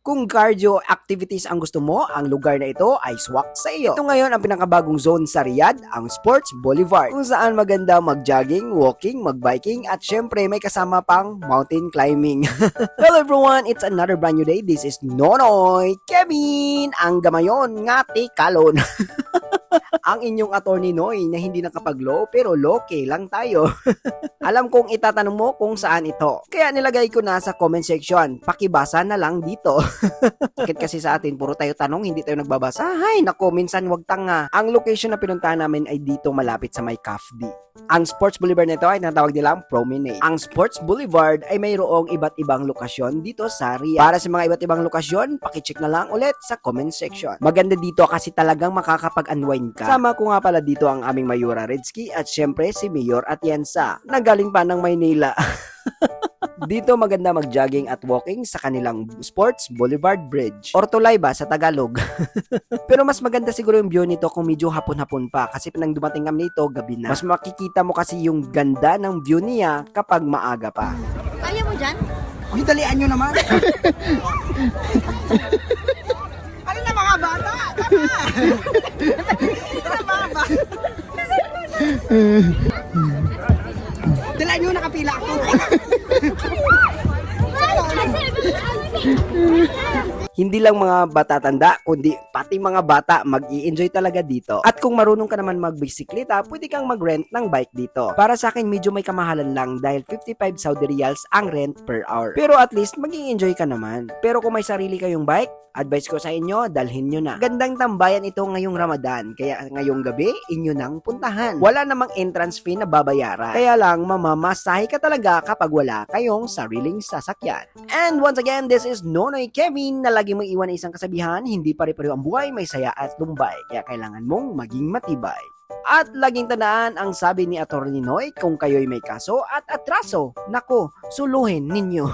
Kung cardio activities ang gusto mo, ang lugar na ito ay swak sa iyo. Ito ngayon ang pinakabagong zone sa Riyadh, ang Sports Boulevard, kung saan maganda mag-jogging, walking, mag-biking, at syempre may kasama pang mountain climbing. Hello everyone, it's another brand new day. This is Nonoy Kevin, ang gamayon ngati kalon. Ang inyong attorney Noy na hindi nakapag-law pero loke lang tayo. Alam kong itatanong mo kung saan ito. Kaya nilagay ko na sa comment section. Pakibasa na lang dito. Bakit kasi sa atin puro tayo tanong, hindi tayo nagbabasa? Hay, nako, minsan wag tanga. Ang location na pinuntahan namin ay dito malapit sa may CAFD. Ang Sports Boulevard nito ay natawag nilang Promenade. Ang Sports Boulevard ay mayroong iba't ibang lokasyon dito sa Riyadh. Para sa mga iba't ibang lokasyon, pakicheck na lang ulit sa comment section. Maganda dito kasi talagang makakapag-unwind ka. Sama ko nga pala dito ang aming Mayura Redsky at syempre si Mayor Atienza na galing pa ng Maynila. Dito maganda mag-jogging at walking sa kanilang Sports Boulevard Bridge or tulay ba sa Tagalog. Pero mas maganda siguro yung view nito kung medyo hapon-hapon pa kasi pinang dumating kami nito gabi na. Mas makikita mo kasi yung ganda ng view niya kapag maaga pa. Kaya mo dyan? Uy, dalian nyo naman. Ano na mga bata? Tama! Tara mga bata! Dalian nyo, nakapila ako. Hindi lang mga bata-tanda, kundi pati mga bata mag-i-enjoy talaga dito. At kung marunong ka naman magbisikleta, pwede kang mag-rent ng bike dito. Para sa akin, medyo may kamahalan lang dahil 55 Saudi Riyals ang rent per hour. Pero at least, mag-i-enjoy ka naman. Pero kung may sarili kayong bike, advice ko sa inyo, dalhin nyo na. Gandang tambayan ito ngayong Ramadan, kaya ngayong gabi, inyo nang puntahan. Wala namang entrance fee na babayaran. Kaya lang, mamamasahe ka talaga kapag wala kayong sariling sasakyan. And once again, this is Nonoy Kevin na lagi mong iwan na isang kasabihan, hindi pare-pareho ang buhay, may saya at lumbay. Kaya kailangan mong maging matibay. At laging tandaan ang sabi ni Atty. Noy, kung kayo'y may kaso at atraso, nako, suluhin ninyo.